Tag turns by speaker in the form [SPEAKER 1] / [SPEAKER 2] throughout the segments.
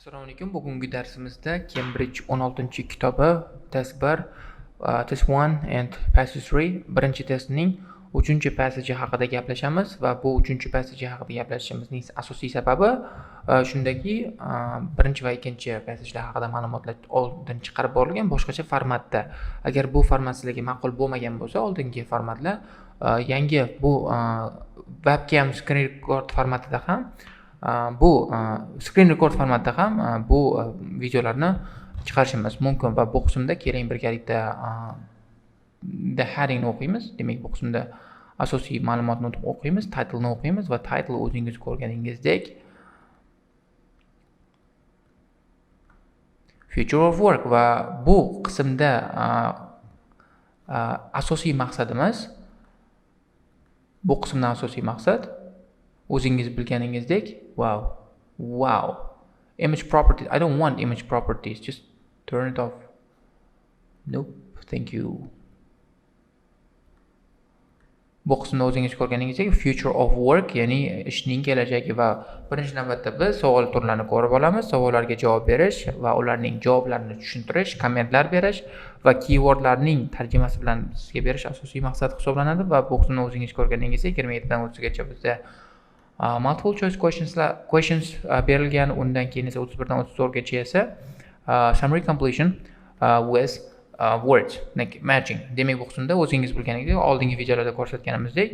[SPEAKER 1] Assalomu alaykum. Bugungi darsimizda Cambridge 16-kitobi test 1, test 1 and passage 3 birinchi testning 3-passage'i haqida gaplashamiz va bu 3-passage haqida gaplashishimizning asosiy sababi shundaki, birinchi va ikkinchi passagelar haqida ma'lumotlar oldin chiqarib borilgan boshqacha formatda. Agar bu format sizlarga ma'qul bo'lmagan bo'lsa, oldingi formatlar yangi bu webcam screen record formatida ham bu screen record formatda ham bu videolarni chiqarishimiz mumkin va bu qismda keling birgalikda the headingni o'qiymiz. Demak, bu qismda asosiy ma'lumotni o'qiymiz, title'ni o'qiymiz va title o'zingiz ko'rganingizdek future of work va bu qismda asosiy maqsadimiz o'zingiz bilganingizdek wow image properties. I don't want image properties, just turn it off. Nope, thank you. Bu qismda o'zingiz ko'rganingizdek future of work, ya'ni ishning kelajagi va birinchi navbatda biz savol turlarini ko'rib olamiz. Savollarga javob berish va ularning javoblarini tushuntirish, kommentlar berish va keywordlarning tarjimasi bilan sizga berish asosiy maqsad hisoblanadi va bu qismda o'zingiz ko'rganingizdek 27 dan 30gacha bizda multiple choice questions berilgan. Undan keyin esa 31 dan 34gacha esa summary completion with words like matching. Demak, bu qismda o'zingiz bilganingizdek oldingi videolarda ko'rsatganimizdek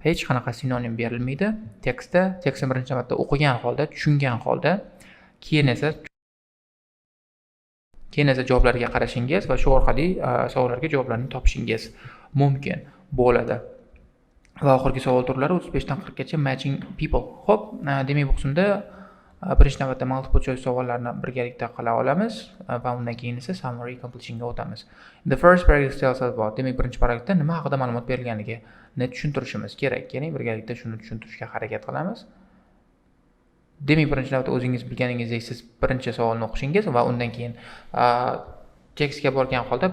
[SPEAKER 1] hech qanaqa sinonim berilmaydi. Tekstni birinchi navbatda o'qigan holda, tushungan holda, keyin esa javoblarga qarashingiz va shu orqali savollarga javoblarni topishingiz mumkin bo'ladi. Va oxirgi savol turlari 35 dan 40gacha matching people. Xo'p, demak bu qismda birinchi navbatda multiple choice savollarni birgalikda qila olamiz va undan keyin esa summary completionga o'tamiz. The first paragraph tells us about. Demak, birinchi paragrafda nima haqida ma'lumot berilganligini tushuntirishimiz kerak. Ya'ni birgalikda shuni tushuntirishga harakat qilamiz. Demak, birinchi navbatda o'zingiz bilganingizdek siz birinchi savolni o'qishingiz va undan keyin tekstga borgan holda,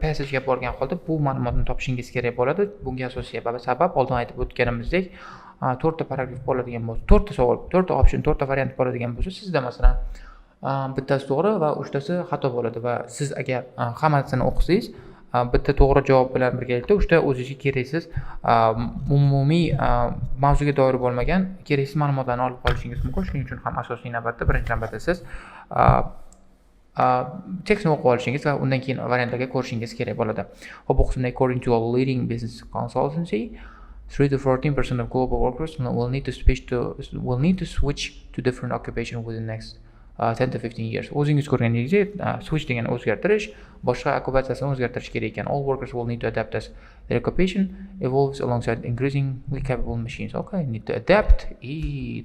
[SPEAKER 1] passagega borgan holda bu ma'lumotni topishingiz kerak bo'ladi. Bunga asosiy sabab oldin aytib o'tganimizdek 4 ta paragraf bo'ladigan bo'lsa, 4 ta savol, 4 ta option, 4 ta variant bo'ladigan bo'lsa, sizda masalan bittasi to'g'ri va 3 tasi xato bo'ladi va siz agar hammasini o'qisangiz, bitta to'g'ri javob bilan birgalikda 3 ta o'zingizga keraksiz umumiy mavzuga doir bo'lmagan keraksiz ma'lumotlarni olib qolishingiz mumkin. Shuning uchun ham asosiy navbatda birinchi navbatda siz tekstni o'qib olishingiz va undan keyin variantlarga ko'rishingiz kerak bo'ladi. Xo'p, bu qismda according to a leading business consultancy 3 to 14% of global workers will need to switch to different occupation within the next 10 to 15 years. O'zingiz ko'rganingizdek, switch degan o'zgartirish, boshqa okkupatsiyasini o'zgartirish kerak ekan. All workers will need to adapt as their occupation evolves alongside increasingly capable machines. Okay, need to adapt.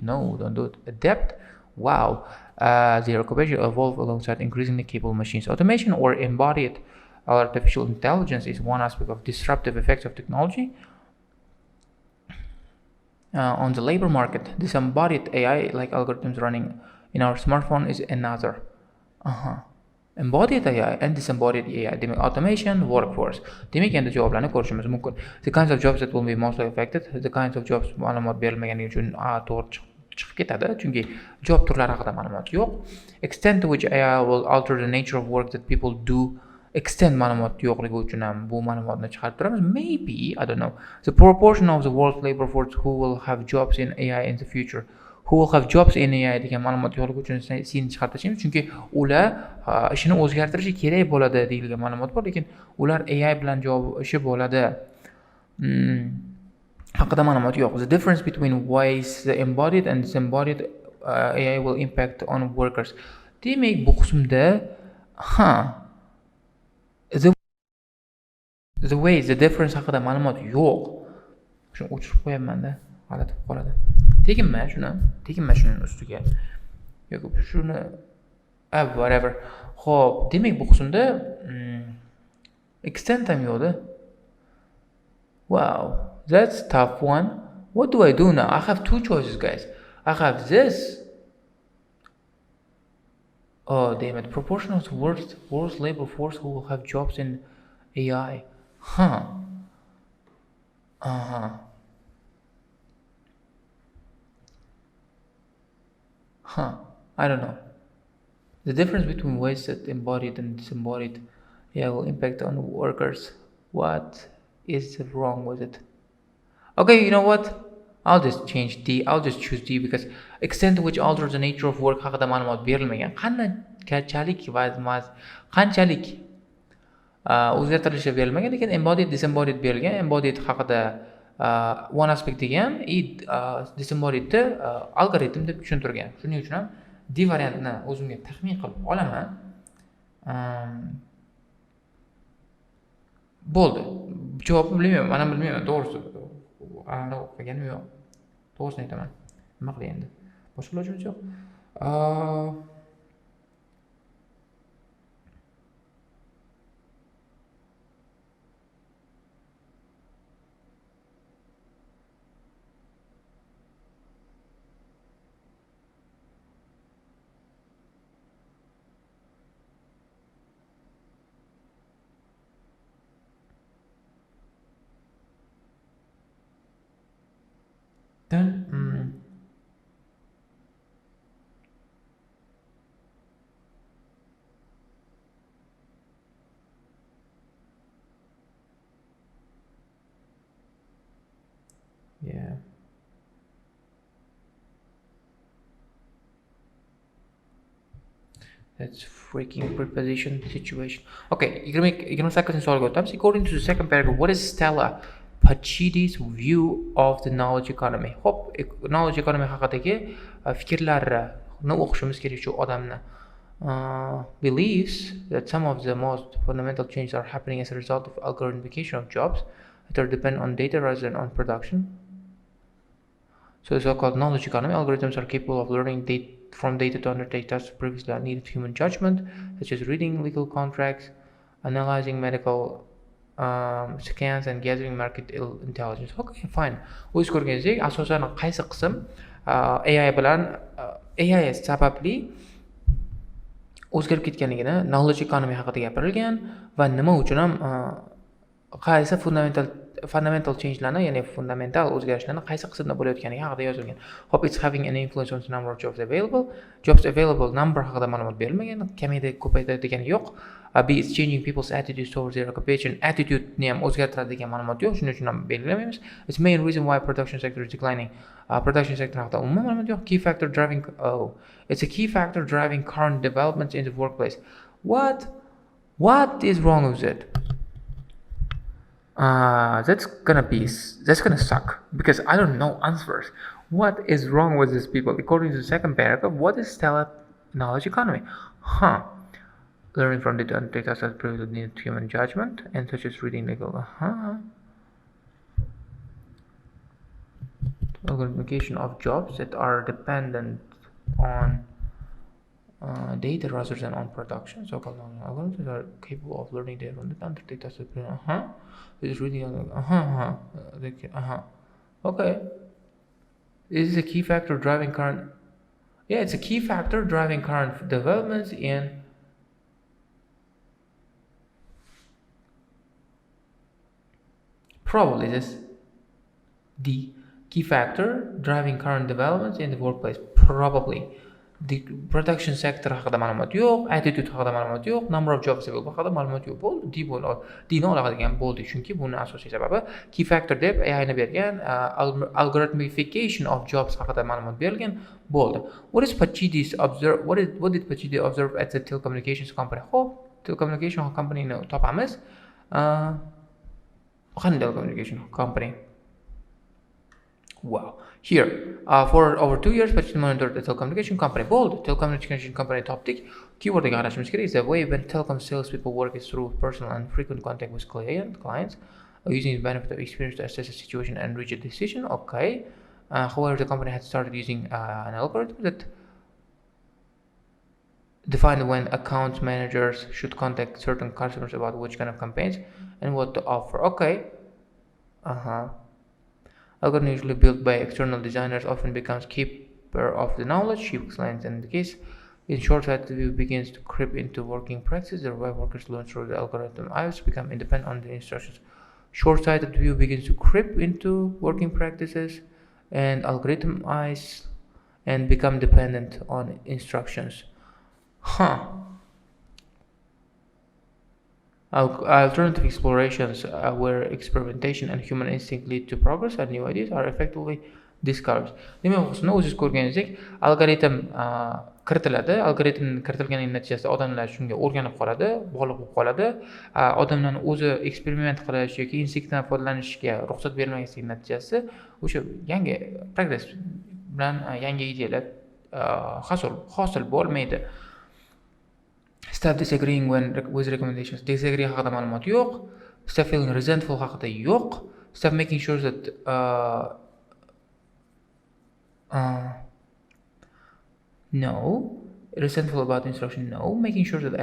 [SPEAKER 1] No, don't do it. Adapt. Wow. Their occupation evolve alongside increasingly capable machines. Automation or embodied artificial intelligence is one aspect of disruptive effects of technology on the labor market. Disembodied AI, like algorithms running in our smartphone, is another. Embodied AI and disembodied AI. Demak, automation, workforce. Demak, endi javoblarni ko'rishimiz mumkin. The kinds of jobs that will be mostly affected. The kinds of jobs ma'lumot berilmaganligi uchun to'g'ri chiqib ketadi, chunki job turlari haqida ma'lumot yo'q. Extent to which AI will alter the nature of work that people do. Extent ma'lumot yo'qligi uchun ham bu ma'lumotni chiqarib turamiz. Maybe, I don't know. The proportion of the world's labor force who will have jobs in AI in the future. Who will have jobs in AI degan ma'lumot yo'qligi uchun sen chiqarib tashlashimiz, chunki ular ishini o'zgartirishi kerak bo'ladi deyilgan ma'lumot bor, lekin ular AI bilan ishi bo'ladi haqida ma'lumot yo'q. The difference between ways the embodied and disembodied AI will impact on workers. Demak, bu qismda the ways, the difference haqida ma'lumot yo'q. Shuni o'chirib qo'yaman-da, g'alati bo'lib qoladi. Teginma shuni ustiga. Yo'q, shuni whatever. Xo'p, demak bu qismda extent ham yo'qda. Wow. That's tough one. What do I do now? I have two choices, guys. I have this. Oh, damn it. Proportion of the world's labor force who will have jobs in AI. I don't know. The difference between wasted, embodied, and disembodied, yeah, will impact on workers. What is wrong with it? Okay, you know what? I'll just change D. I'll just choose D because extent to which alters the nature of work haqida ma'lumot berilmagan. Qanchalik o'zgartirilishi berilmagan, lekin embodied, disembodied berilgan. Embodied haqida one aspect degan, disembodiedni algoritm deb tushuntirgan. Shuning uchun ham D variantini o'zimga taxmin qilib olaman. Bo'ldi. Javobni bilmayman, mana bilmayman, to'g'risi. O'qiganim yo'q. To'g'risini aytaman. Nima qilay endi? Boshqa ilojimiz yo'q. Then yeah. That's freaking preposition situation. Okay, 28 savolga o'tamiz. According to the second paragraph, what is Stella Pachidi's view of the knowledge economy? Hop, knowledge economy haqidagi fikrlarini o'qishimiz kerak shu odamni. Believes that some of the most fundamental changes are happening as a result of algorithmification of jobs that are dependent on data rather than on production. So the so-called knowledge economy algorithms are capable of learning from data to undertake tasks previously that needed human judgment, such as reading legal contracts, analyzing medical scans, and gathering market intelligence. Okay, fine. O'z ko'rganingizdek, asosan qaysi qism AI bilan AI sababli o'zgarib ketganligini knowledge economy haqida gapirilgan va nima uchun ham qaysi fundamental changelarni, ya'ni fundamental o'zgarishlarni qaysi qismda bo'layotganligi haqida yozilgan. Hop, it's having an influence on the number of jobs available. Jobs available number haqida ma'lumot berilmagan, kamaydi, ko'paydi degani yo'q. B, it's changing people's attitudes towards their occupation. Attitude ni ham o'zgartiradi degan ma'lumot yo'q, shuning uchun ham belgilamaymiz. It's main reason why production sector is declining. Production sector haqida umuman ma'lumot yo'q. Key factor driving it's a key factor driving current developments in the workplace. What is wrong with it? That's gonna suck because I don't know answers. What is wrong with these people? According to the second paragraph, what is Stella knowledge economy? Learning from data and data sets previously needed human judgment, and such as reading legal. Organization of jobs that are dependent on data rather than on production. So-called algorithms are capable of learning data from data and data sets. Is reading. Okay. This is a key factor driving current. Yeah, it's a key factor driving current developments in. Probably this the key factor driving current developments in the workplace. Probably the production sector haqida ma'lumot yo'q, attitude haqida ma'lumot yo'q, number of jobs available haqida ma'lumot yo'q. Bo'ldi, Dni oladigan bo'ldi, chunki buni asosiy sababi key factor deb AI ni bergan, algorithmification of jobs haqida ma'lumot berilgan. Bo'ldi. What did Pachidi observe at the telecommunications company? Hop, telecommunication company ni topamiz. Telecommunication company. Wow. Here, for over 2 years, Pachidi monitored the telecommunication company. Bold. Telecommunication company topdik. Keyword qarashimiz kerak is the way when telecom salespeople work is through personal and frequent contact with clients, using the benefit of experience to assess the situation and reach a decision. Okay. However, the company had started using an algorithm that defined when account managers should contact certain customers about which kind of campaigns and what to offer. Okay. Algorithm usually built by external designers often becomes keeper of the knowledge. She explains in the case. In short-sighted view begins to creep into working practice, thereby workers learn through the algorithm. Eyes become independent on the instructions. Short-sighted view begins to creep into working practices and algorithm eyes and become dependent on instructions. Alternative explorations where experimentation and human instinct lead to progress and new ideas are effectively discouraged. Demak, o'zini o'zingiz ko'rganingizdek, algoritm kiritiladi. Algoritm kiritilganining natijasida odamlar shunga o'rganib qoladi, bog'liq bo'lib qoladi. Odamlarning o'zi eksperiment qilish yoki instinktdan foydalanishga ruxsat bermaganligi natijasida o'sha yangi progress bilan yangi ideyalar hosil bo'lmaydi. Stop disagreeing with recommendations. Disagree haqida ma'lumot yo'q. Stop feeling resentful haqida yo'q. Stop making sure that no. Resentful about instruction, no. Making sure that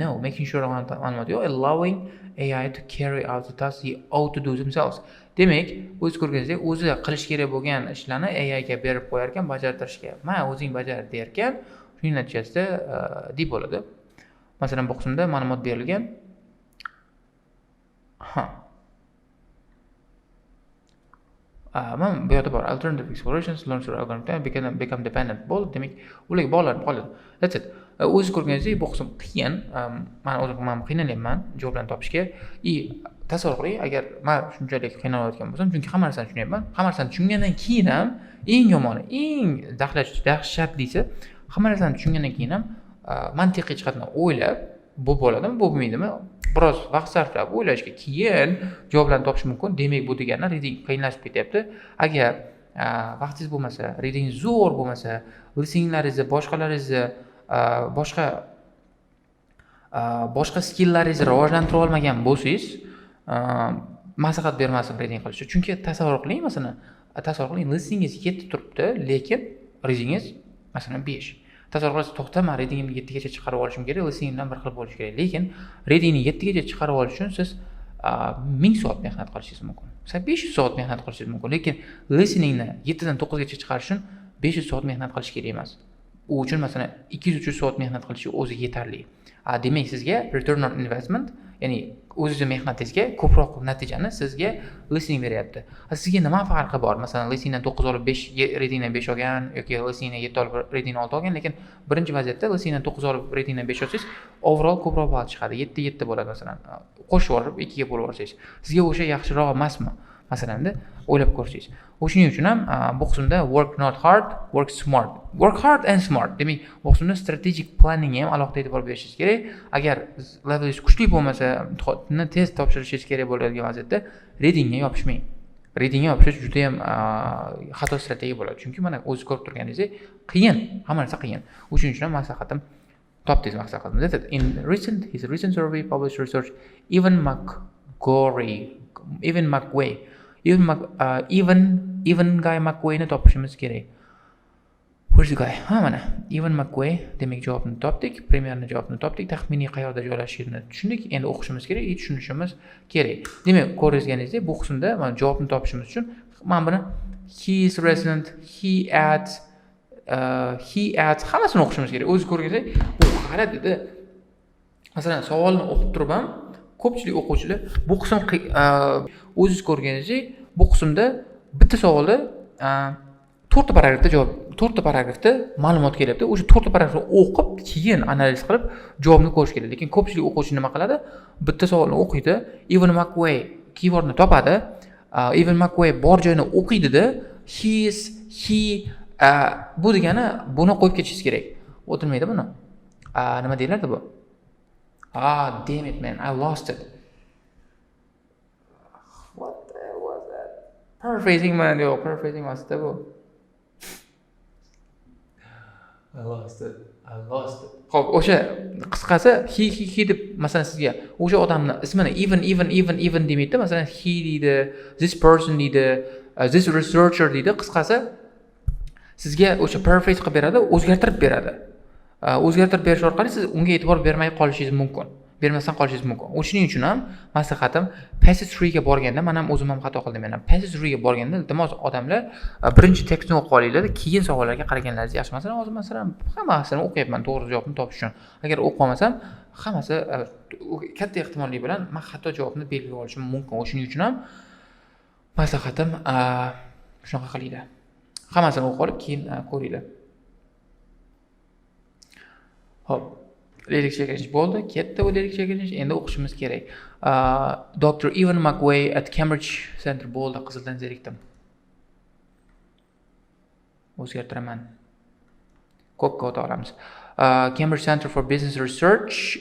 [SPEAKER 1] no. Making sure ma'lumot yo'q. Allowing AI to carry out the tasks they ought to do themselves. Demak, o'z ko'rganingizdek, o'zi qilish kerak bo'lgan ishlarni AI ga berib qo'yar ekan, bajartirishga. Mana o'zing bajar der ekan. Shuning natijasida deb bo'ladi. Masalan, bu qismda ma'lumot berilgan. Mana bu yerda bor. Alternative explorations, learn to become dependent bo'ldi. Demak, ularga bog'lanib qoladi. That's it. O'zingiz ko'rganingizdek, bu qism qiyin. Men o'zim qiynalyapman javoblarni topishga. Tasavvur qiling, agar men shunchalik qiynalayotgan bo'lsam, chunki hamma narsani tushunyapman. Hamma narsani tushungandan keyin ham eng yomoni, eng dahshatlisi hamma narsani tushungandan keyin ham mantiqiy jihatdan o'ylab, bu bo'ladimi, bu bo'lmaydimi? Biroz vaqt sarflab o'ylashga keyin javoblarni topish mumkin. Demak, bu degani reading qiyinlashib ketyapti. Agar vaqtingiz bo'lmasa, reading zo'r bo'lmasa, listeningingizni, boshqa skilllaringizni rivojlantira olmagan bo'lsangiz, maslahat bermasdim reading qilishni. Chunki tasavvur qiling, masalan, listeningiz 7 turibdi, lekin readingiz masalan 5. Tasavvur qilasiz, to'xta, men readingimni 7 gacha chiqarib olishim kerak, listeningdan bir xil bo'lishi kerak. Lekin readingni 7 gacha chiqarib olish uchun siz 1000 soat mehnat qilishingiz mumkin. Siz 500 soat mehnat qilishingiz mumkin, lekin listeningni 7 dan 9 gacha chiqarish uchun 500 soat mehnat qilish kerak emas. U uchun masalan 200-300 soat mehnat qilishi o'zi yetarli. Demak, sizga return on investment, ya'ni o'zingizning mehnatingizga ko'proq natijani sizga listening beryapti. Sizga nima farqi bor? Masalan, listeningdan 9 olib 5, readingdan 5 olgan yoki listeningdan 7 olib readingdan 6 olgan, lekin birinchi vaziyatda listeningdan 9 olib readingdan 5 olsangiz, overall ko'proq ball chiqadi. 7 bo'ladi masalan. Qo'shib olib 2 ga bo'lib olsangiz, sizga o'sha yaxshiroq emasmi? Masalanda o'ylab ko'rsangiz. Shuning uchun ham bu qismda work not hard, work smart. Work hard and smart. Demak, bu qismda strategic planning ham alohida e'tibor berishingiz kerak. Agar levelingiz kuchli bo'lmasa, imtihonni tez topshirishingiz kerak bo'ladigan vaziyatda readingga yopishmang. Readingga yopishish juda ham xato strategiya bo'ladi. Chunki mana o'zingiz ko'rib turganingizdek, qiyin, hamma narsa qiyin. Shuning uchun ham maslahatim topdingiz maqsadim. In his recent survey published research, Even Guy McQuay'ni topishimiz kerak. Where's the guy? Mana Even McQuay, demak javobni topdik, premyerni javobni topdik, taxminiy qayerda joylashishini tushundik. Endi o'qishimiz kerak, tushunishimiz kerak. Demak, ko'rganingizdek, bu qismda mana javobni topishimiz uchun men buni he is resident, he adds hammasini o'qishimiz kerak. O'zi ko'rganingizdek, u qara dedi. Masalan, savolni o'qib turib ham ko'pchilik o'quvchilar bu qism o'zingiz ko'rganingizdek, bu qismda bitta savolda 4 paragrafda javob, 4 paragrafda ma'lumot kelyapti. O'sha 4 paragrafni o'qib, keyin analiz qilib javobni ko'rish kerak. Lekin ko'pchilik o'quvchi nima qiladi? Bitta savolni o'qiydi, Even McQuay keywordni topadi, Even McQuay bor joyini o'qiydi-da, bu degani buni qo'yib ketishingiz kerak. O'tirmaydi buni. Nima deyiladi bu? Damn it, man, I lost it. What the hell was that? Paraphrasing, man, paraphrasing emasda bu. I lost it. Xo'p, o'sha qisqasi he deb masalan sizga o'sha odamni ismini even demaydi, masalan he deydi, this person deydi, this researcher deydi. Qisqasi sizga o'sha paraphrase qilib beradi, o'zgartirib beradi. O'zgartirib berish orqali siz unga e'tibor bermay qolishingiz mumkin. Bermasdan qolishingiz mumkin. Shuning uchun ham maslahatim passage 3 ga borganda, men ham o'zim ham xato qildim. Men passage 3 ga borganda iltimos odamlar birinchi tekstni o'qib olinglar, keyin savollarga qaraganlaringiz yaxshi. Masalan, hozir hammasini o'qiyapman to'g'ri javobni topish uchun. Agar o'qib olmasam, hammasi katta ehtimollik bilan men xato javobni belgilab olishim mumkin. Shuning uchun ham maslahatim shunaqa qilinglar. Hammasini o'qib olib keyin ko'ringlar. Hop, lirik chekinish bo'ldi, ketdi u lirik chekinish, endi o'qishimiz kerak. Dr. Evan McWay at Cambridge Center bo'ldi, qizildan zerikdim. O'zgartiraman. Ko'pga o'ta olamiz. Cambridge Center for Business Research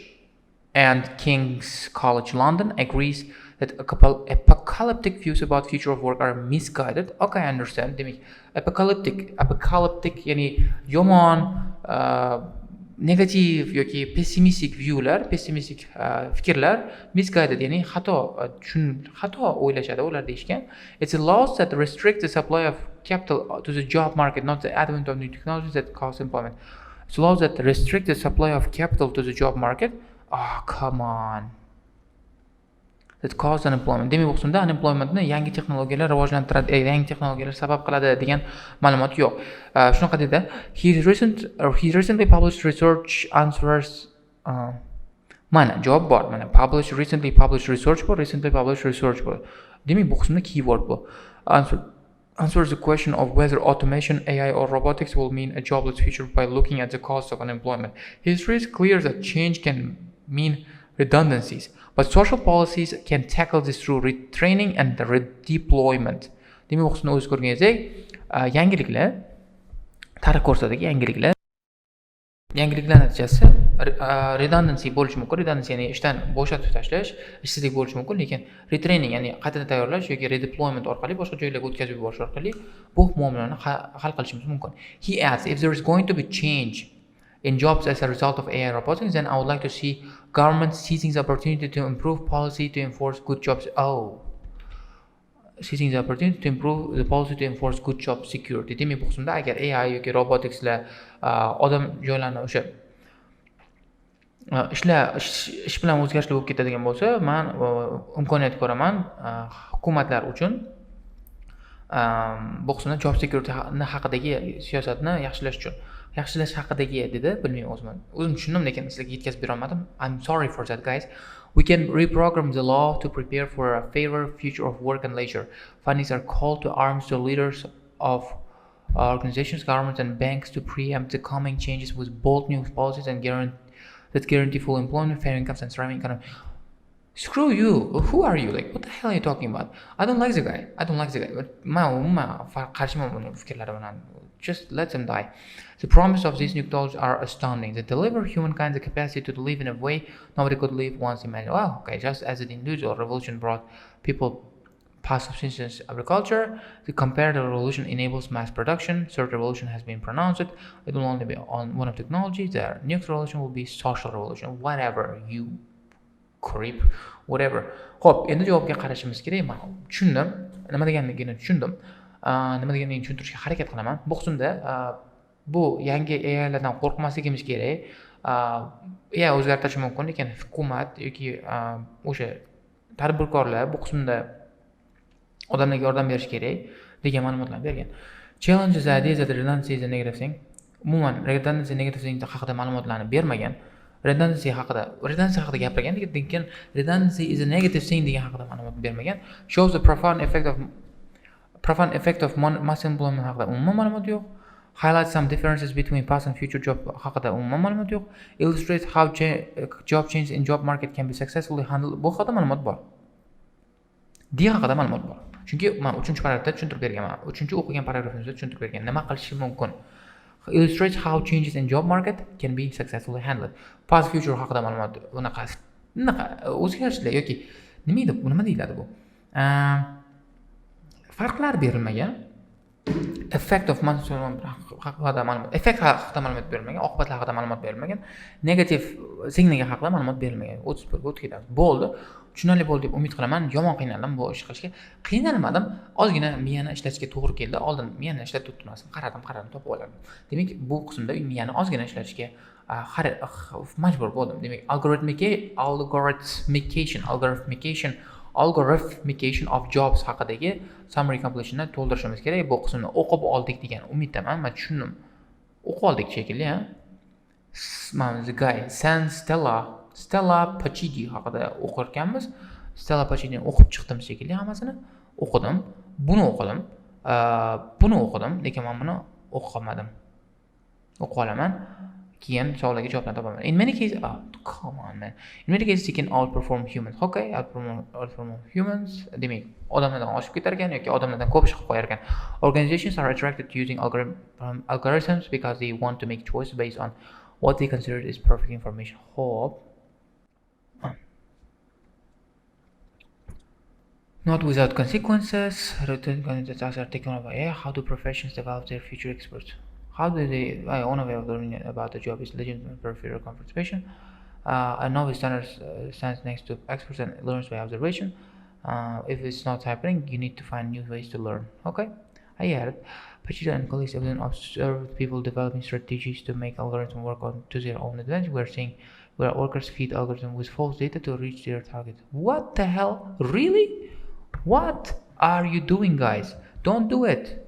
[SPEAKER 1] and King's College London agrees that apocalyptic views about future of work are misguided. Okay, I understand. Demak, apocalyptic ya'ni yomon, negativ yoki pessimistik viewlar, pessimistik fikrlar misguided ya'ni xato o'ylashadi ular deyishgan. It's a laws that restrict the supply of capital to the job market, not the advent of new technologies that cause employment. It's laws that restrict the supply of capital to the job market. Oh, come on. That cause unemployment. Demak, bu qismda unemploymentni yangi texnologiyalar rivojlantiradi, yangi texnologiyalar sabab qiladi degan ma'lumot yo'q. Shunaqa dedi. He recently published research answers mana javob bor. Mana recently published research bor. Demak, bu qismda keyword bu. Answers the question of whether automation, AI or robotics will mean a jobless future by looking at the cause of unemployment. History is clear that change can mean redundancies, but social policies can tackle this through retraining and redeployment. Demak, o'qishni o'z ko'rganingizda yangiliklar, tarix ko'rsatadagi yangiliklar natijasi redundancy bo'lishi mumkin. Redundancy ya'ni ishdan bo'shatib tashlash, ishsizlik bo'lishi mumkin, lekin retraining ya'ni qaytadan tayyorlash yoki redeployment orqali boshqa joylarga o'tkazib yuborish orqali bu muammolarni hal qilishimiz mumkin. He adds, if there is going to be change in jobs as a result of AI robotics, then I would like to see government seizing the opportunity to improve policy to enforce good jobs. Seizing the opportunity to improve the policy to enforce good job security. Demak, bu qismda agar AI yoki roboticslar odam joylarini o'sha ish bilan o'zgarishlar bo'lib ketadigan bo'lsa, men imkoniyat ko'raman hukumatlar uchun bu qismda job security haqidagi siyosatni yaxshilash haqidagi dedi, bilmayman o'zim tushundim, lekin sizlarga yetkazib bera olmadim. I'm sorry for that, guys. We can reprogram the law to prepare for a fairer future of work and leisure. Fundings are called to arms to leaders of organizations, governments and banks to preempt the coming changes with bold new policies and guarantee full employment, fair incomes and thriving economy. Screw you. Who are you? Like, what the hell are you talking about? I don't like the guy. Just let them die. The promise of these new technologies are astounding. They deliver humankind the capacity to live in a way nobody could live once imagined. Wow, okay, just as the industrial revolution brought people past subsistence agriculture, the comparative revolution enables mass production. Third revolution has been pronounced. It will only be on one of technologies. The next revolution will be social revolution. Whatever, you creep, whatever. Xo'p, endi javobga qarashimiz kerak. Men tushundim. Nima deganligini tushundim. Nima deganligini tushuntirishga harakat qilaman. Bu qismda bu yangi AIlardan qo'rqmasligimiz kerak. AI o'zgartirishi mumkin, lekin hukumat yoki o'sha tadbirkorlar bu qismda odamlarga yordam berish kerak degan ma'lumotlarni bergan. Challenges ideas that redundancy is a negative thing. Umuman redundancy negative thing haqida ma'lumotlarni bermagan. Redundancy haqida gapirgan, lekin redundancy is a negative thing degan haqida ma'lumot bermagan. Shows the profound effect of mass employment haqida umuman ma'lumot yo'q. Highlights some differences between past and future job haqida umuman ma'lumot yo'q. Illustrates how job change in job market can be successfully handled. Bu haqida ma'lumot bor. Degan haqida ma'lumot bor. Chunki men 3-paragrafda tushuntirib berganman. 3-o'qigan paragrafimizda tushuntirib bergan. Nima qilishi mumkin? Illustrates how changes in job market can be successfully handled. Past future haqida ma'lumot bunaqa o'zgarishlar yoki nima deyiladi bu? Farqlar berilmagan. Effect of haqida ma'lumot, effekt haqida ma'lumot berilmagan, oqibatlar haqida ma'lumot berilmagan, negativ signalga haqida ma'lumot berilmagan. 31 ga o'tib ketamiz. Bo'ldi. Tushunarli bo'ldi deb umid qilaman. Yomon qiynaldim bu ish qilishga. Qiynalmadim. Ozgina miyani ishlatishga to'g'ri keldi. Oldin miyani ishlatib turmasdim. Qaradim, topib oldim. Demak, bu qismda miyani ozgina ishlatishga majbur bo'ldim. Demak, algorithmication of jobs haqidagi summary completationni to'ldirishimiz kerak. Bu qismni o'qib oldik degan umiddaman. Men tushundim. O'qib oldik shekilli, ha? Mana the guy Stella Pachidi haqida o'qirkanmiz. Stella Pachidini o'qib chiqdim shekilli hammasini. O'qidim. Buni o'qidim. Lekin men buni o'qib olmadim. O'qib olaman. keyin savollarga javoblarni topaman. In many cases, come on man. In many cases, you can outperform humans. Okay, outperform humans. Demak, odamlardan oshib ketar ekan yoki odamlardan ko'p ish qilib qo'yar ekan. Organizations are attracted to using algorithms because they want to make choices based on what they consider is perfect information. Hope. Not without consequences. Written consequences are taken over. How do professions develop their future experts? How do they? One way of learning about the job is legitimate peripheral participation. A novice stands next to experts and learns by observation. If it's not happening, you need to find new ways to learn. Okay, I get it. Pachita and colleagues have observed people developing strategies to make algorithms work on to their own advantage. We're seeing where workers feed algorithms with false data to reach their target. What the hell? Really? What are you doing, guys? Don't do it.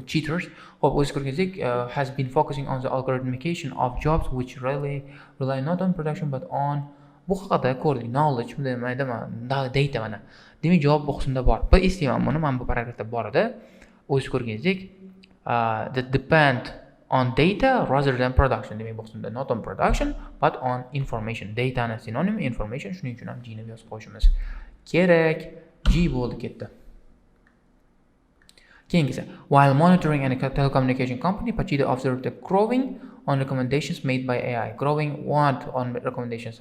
[SPEAKER 1] Cheaters. Has been focusing on the algorithmification of jobs which really rely not on production but on bu haqida ko'rdik, knowledge data mana. Demak, javob bu qismda bor. Bir eslayman buni, mana bu paragrafda bor edi. O'zingiz ko'rganingizdek, that depend on data rather than production. Demak, bu qismda not on production but on information. Data ni sinonim information, shuning uchun ham G ni yozib qo'yishimiz kerak. G bo'ldi ketdi. Keyingisi, while monitoring a telecommunication company, Pachida observed the growing on recommendations made by AI. Growing what on recommendations?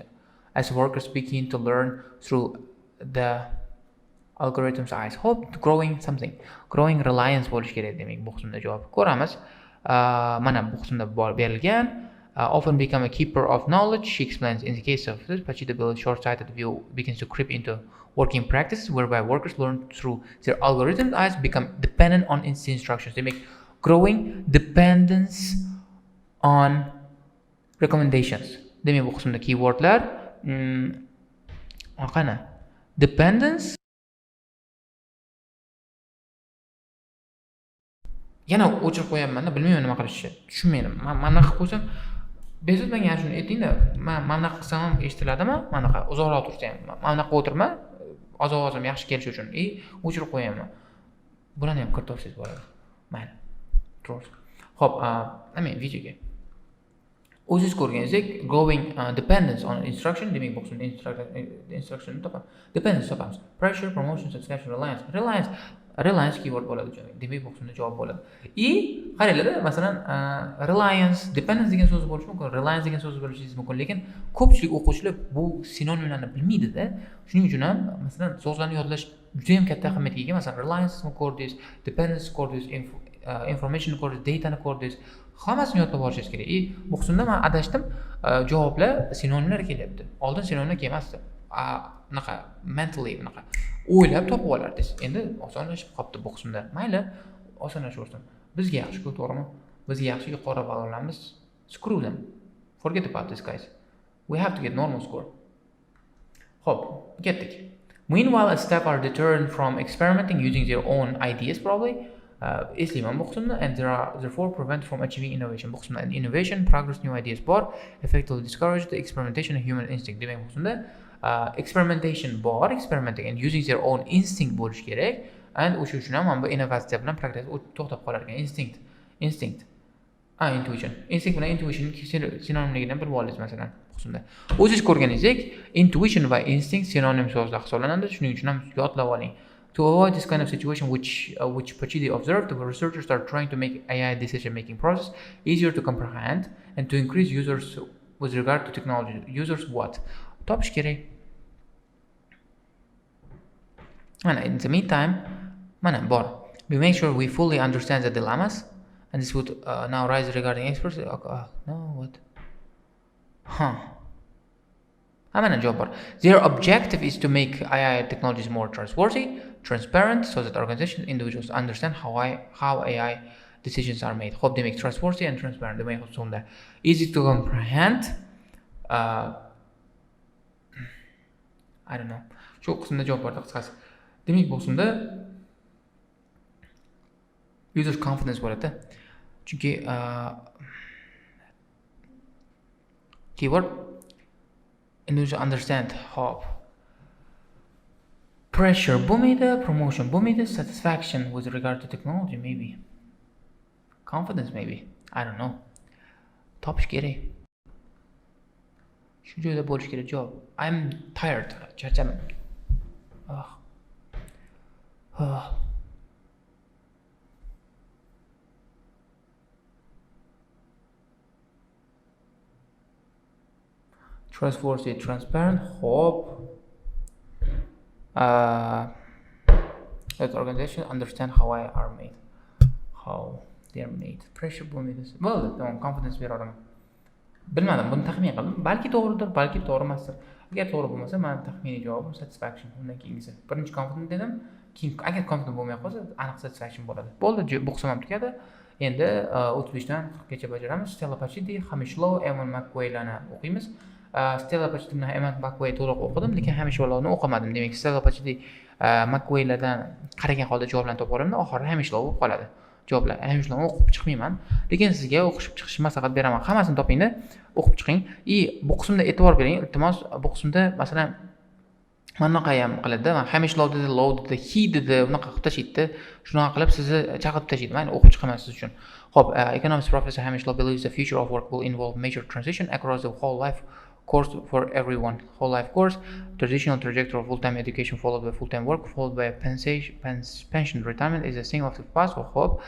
[SPEAKER 1] As workers begin to learn through the algorithm's eyes. Hope growing something. Growing reliance bo'lish kerak demak bu qismda javob. Ko'ramiz. Mana bu qismda berilgan. Often become a keeper of knowledge, she explains. In the case of this, Pachida Bill's short-sighted view begins to creep into working practices whereby workers learn through their algorithms eyes, become dependent on instant instructions. They make growing dependence on recommendations. Demak, bu qismda keywordlar qana? Dependence. Yana o'chirib qo'yapman-da, bilmayman nima qilishni. Tushunmayman. Mana qilib qo'ysam, bezib menga shuni ayting-da. Mana qilsam ham eshitiladimi? Mana uzoqroq tursa ham. Mana o'tirma. Ovozim yaxshi kelishi uchun o'chirib qo'yaman. Bularni ham kiritib olsangiz bo'ladi. Mayli. To'g'ri. Xo'p, videoga. O'zingiz ko'rganingizdek, growing dependence on instruction, demak bu qismda instruction topamiz. Dependence topamiz. Pressure, promotion, satisfaction, reliance keyword bo'ladi jo'ming. Demak bu qismda javob bo'ladi. Qaranglar, masalan, reliance, dependence degan so'z bo'lishi mumkin, reliance degan so'z bo'lishingiz mumkin, lekin ko'pchilik o'quvchilar bu sinonimlarni bilmaydi-da. Shuning uchun ham masalan so'zlarni yodlash juda ham katta ahamiyatga ega. Masalan, reliance ko'rdingiz, dependence ko'rdingiz, information ko'rdingiz, data ni ko'rdingiz. Hammasini yodlab olishingiz kerak. Bu qismda men adashdim, javoblar sinonimlar kelyapti. Oldin sinonimlar kelmasdi. Bunaqa mentally bunaqa o'ylab topib olardingiz. Endi osonlashib qolibdi bu qismda. Mayli, osonlashaversin. Bizga yaxshi-ku, to'g'rimi? Bizga yaxshi yuqori balllarimiz. Screw them. Forget about this, guys. We have to get normal score. Xo'p, ketdik. Meanwhile, staff are deterred from experimenting using their own ideas probably. Eslayman bu qismni, and they are therefore prevented from achieving innovation. Bu qismda innovation, progress, new ideas bor, effectively discourage the experimentation and human instinct. Demak, bu qismda experimentation bor, experimenting and using their own instinct bo'lish kerak. And o'sha uchun ham mana bu innovatsiya bilan progress to'xtab qolar ekan. Instinct. Intuition. Instinct bilan intuition sinonimligini bilib olingiz masalan bu qismda. O'zingiz ko'rganingizdek, intuition va instinct sinonim so'zlar hisoblanadi. Shuning uchun ham yodlab oling. To avoid this kind of situation which Pachidi observed, the researchers are trying to make AI decision-making process easier to comprehend and to increase users with regard to technology. Users what? Topish kerak. And in the meantime, we make sure we fully understand the dilemmas, and this would now rise regarding experts. No, what? Their objective is to make AI technologies more trustworthy, transparent, so that organizations, individuals understand how AI decisions are made. Hope they make trustworthy and transparent. They make it easy to comprehend. I don't know. Shu qismda javob borda qisqasi. Demak, bu qismda user confidence bo'ladi. Chunki keyword individual understand hope. Pressure bo'lmaydi, promotion bo'lmaydi, satisfaction with regard to technology maybe. Confidence maybe. I don't know. Topish kerak. Shu joyda bo'lish kerak javob. I'm tired. Charchadim. Trustworthy, transparent, hope. That organization understand how I are made. How they are made. Pressure bo'lmaydi. Bo'ldi, tamam, confidence beraman. Bilmadim, buni taxmin qildim. Balki to'g'ridir, balki to'g'ri emasdir. Agar to'g'ri bo'lmasa, meni taxminiy javobim satisfaction. Undan keyingisi. Birinchi confident dedim, keyin agar confident bo'lmay qolsa, aniq satisfaction bo'ladi. Bo'ldi, bu qism ham tugadi. Endi 35 dan 40 gacha bajaramiz. Stella Pachidi, Hamishlow, Evan McQuaylarni o'qiymiz. Stella Pachidi bilan Evan McQuay to'liq o'qidim, lekin Hamishlovlarni o'qimadim. Demak, Stella Pachidi McQuaylardan qaragan holda javoblarni topib olaman, oxirida Hamishlow bo'lib qoladi. Javoblar. Hamishlovni o'qib chiqmayman, lekin sizga o'qib chiqishni maslahat beraman. Hammasini topingda, o'qib chiqing. Bu qismda e'tibor bering. Iltimos, bu qismda masalan manaqa ham qiladi. Hamishlow dedi, low dedi, he dedi, unaqa qilib tashlaydi. Shunaqa qilib sizni chaqirib tashlaydi. Mayli, o'qib chiqaman siz uchun. Xo'p, economics professor Hamishlow believes the future of work will involve major transition across the whole life course for everyone. Whole life course, traditional trajectory of full-time education followed by full-time work, followed by a pension retirement is a thing of the past or hope.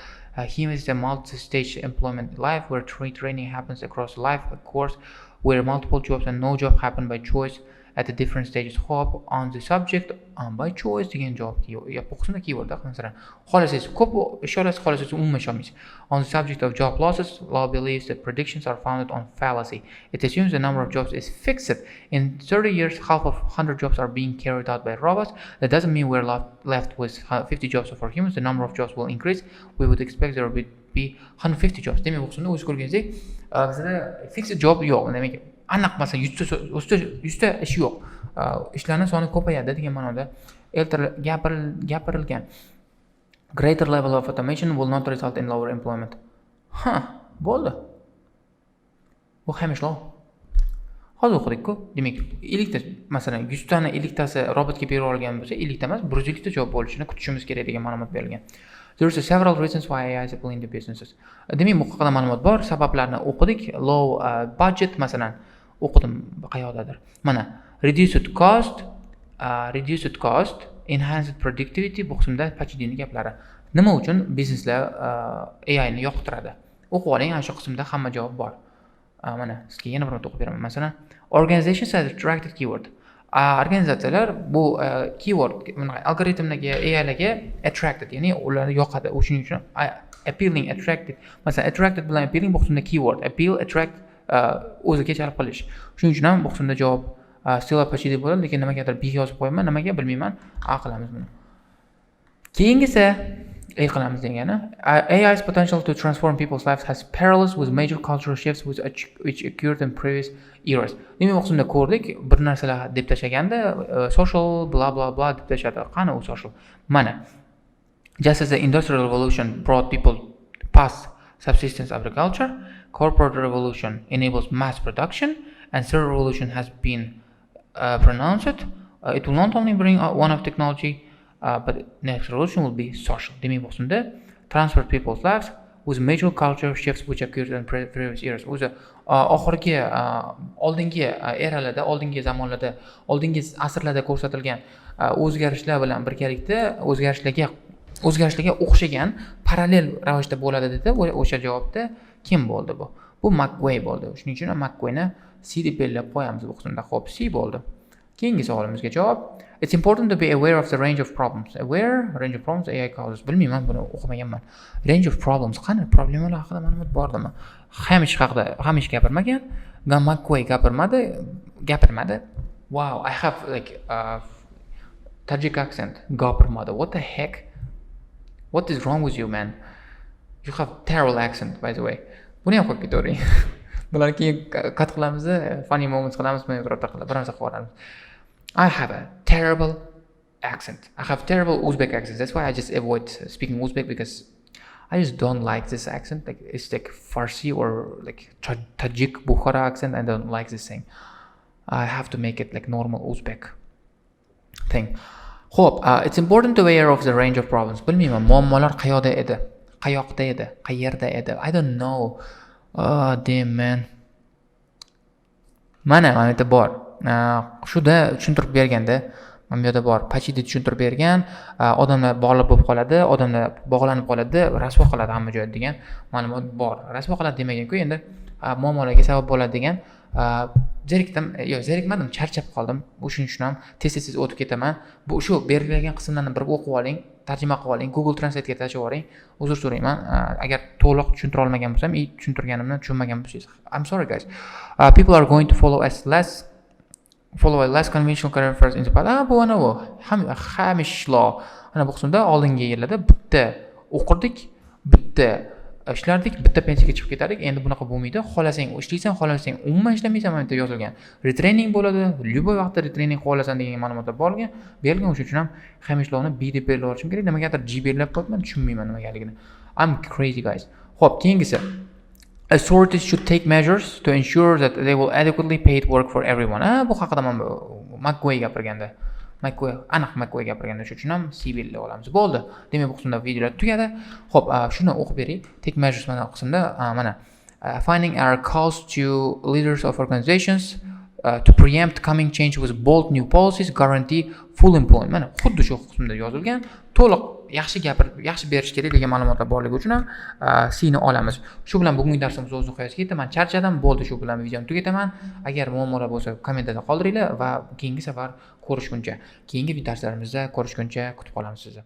[SPEAKER 1] Here is a multi-stage employment life where training happens across life, a course where multiple jobs and no job happen by choice at the different stages. Hope on the subject by choice degan javobga yo'q. Bu qismda keyword masalan xohlasangiz ko'p ishorasiz, xohlasangiz umuman ishormaysiz. On the subject of job losses, law believes that predictions are founded on fallacy. It assumes the number of jobs is fixed. In 30 years, half of 100 jobs are being carried out by robots. That doesn't mean we're left with 50 jobs for humans. The number of jobs will increase. We would expect there will be 150 jobs. Demak, bu qismda o'z ko'rganingizdek, bizda fixed job yo'q. Demak, aniq masalan 100 ta ish yo'q. Ishlarning soni ko'payadi degan ma'noda gapirilgan. Greater level of automation will not result in lower employment. Bo'ldi. Bu Hamishlow. Hozir o'qidik-ku. Demak, 50 ta masalan 100 tani 50 tasi robotga berib olgan bo'lsa, 50 ta emas, 150 ta javob bo'lishini kutishimiz kerak degan ma'lumot berilgan. There are several reasons why AI is applying to businesses. Demak, bu haqida ma'lumot bor, sabablarni o'qidik. Low budget masalan o'qidim qayerdadir. Mana reduced cost, enhanced productivity bu qismda Pachidining gaplari. Nima uchun bizneslar AI ni yoqtiradi? O'qib oling, ana shu qismda hamma javob bor. Mana sizga yana bir marta o'qib beraman. Masalan, organizations has attracted keyword. Organizatsiyalar bu keyword algoritmdagi AI-larga attracted, ya'ni ularni yoqadi. Shuning uchun appealing, attracted. Masalan, attracted bilan appealing bu qismda keyword. Appeal, attract o'ziga jalb qilish. Shuning uchun ham bu qismda javob Stella Pachidi bo'ladi, lekin nimagadir B yozib qo'yaman, nimaga bilmayman. A qilamiz buni. Keyingisi A qilamiz degani. AI's potential to transform people's lives has parallels with major cultural shifts which occurred in previous eras. Demak, bu qismda ko'rdik, bir narsalar deb tashaganda social bla bla bla deb tashadi. Qani u social? Mana. Just as the industrial revolution brought people past subsistence agriculture, corporate revolution enables mass production, and third revolution has been pronounced. It will not only bring one of technology, but next revolution will be social. Demak, bu qismda transfer people's lives with major cultural shifts which occurred in previous years. O'zi oxirgi oldingi eralarda, oldingi zamonlarda, oldingi asrlarda ko'rsatilgan o'zgarishlar bilan birgalikda o'zgarishlarga o'xshagan parallel ravishda bo'ladi dedi. O'sha javobda kim bo'ldi bu? Bu McQuay bo'ldi. Shuning uchun McQuayni C deb belgilab qo'yamiz bu qismda. Xo'p, C bo'ldi. Keyingi savolimizga javob. It's important to be aware of the range of problems. Range of problems AI causes. Bilmayman, buni o'qimaganman. Range of problems qani? Problemalar haqida ma'lumot bordimi? Hamish gapirmagan. McQuay gapirmadi. Wow, I have like Tajik accent. Gapirmadi. What the heck? What is wrong with you, man? You have terrible accent, by the way. Buni ham qo'yib ketavering. Bularni keyin cut qilamiz, funny moments qilamiz, bironta qilib I have a terrible accent. I have terrible Uzbek accent. That's why I just avoid speaking Uzbek, because I just don't like this accent. Like it's like Farsi or like Tajik Bukhara accent. I don't like this thing. I have to make it like normal Uzbek thing. Hope it's important to be aware of the range of problems. Bilmayman, muammolar qayoqda edi? Qayerda edi? I don't know. Oh, damn, man. Mana bu yerda bor. Shuda tushuntirib berganda, mana bu yerda bor. Pachida tushuntirib bergan, odamlar bog'lab bo'lib qoladi, odamlar bog'lanib qoladi, rasvo qiladi hamma joy degan ma'lumot bor. Rasvo qiladi demagan-ku, endi muammolarga sabab bo'ladi degan. Zerikmadim, charchab qoldim. Shuning uchun ham tez o'tib ketaman. Bu shu berilgan qismlarni bir o'qib oling, tarjima qilib oling, Google Translate ga tashlab yuboring. Uzr so'rayman, agar to'liq tushuntira olmagan bo'lsam, tushuntirganimni tushunmagan bo'lsangiz. I'm sorry guys. People are going to follow a less conventional career first in the past. Bu hamishlo. Ana bu qismda oldingi yillarda bitta o'qirdik, bitta ishlardik, bitta pensiyaga chiqib ketardik. Endi bunaqa bo'lmaydi. Xohlasang ishlaysan, xohlasang umuman ishlamaysan, mana bu yerda yozilgan. Retraining bo'ladi, любой vaqtda retraining qilib olasan degan ma'lumotlar berilgan. O'shuning uchun ham hamishlovni B deb belgilab olishim kerak. Nimagadir G belgilab qo'yibman, tushunmayman nimagaligini. I'm crazy guys. Xo'p, keyingisi. Authorities should take measures to ensure that they will adequately paid work for everyone. Bu haqida men McGuey gapirganda. Aniq McGuey gapirganda shu uchun ham civil olamiz. Bo'ldi. Demak, bu qismda videolar tugadi. Xo'p, shuni o'qib beray. Take measures mana qismda mana finding our calls to leaders of organizations to preempt coming change with bold new policies guarantee full employment. Mana xuddi shu qismda yozilgan. To'liq yaxshi berish kerak degan ma'lumotlar borligi uchun ham C ni olamiz. Shu bilan bugungi darsimiz o'z nihoyasiga yetdi. Men charchadim, bo'ldi, shu bilan videoni tugataman. Agar muammolar bo'lsa, kommentarda qoldiringlar va keyingi safar keyingi darslarimizda ko'rishguncha kutib qolamiz sizni.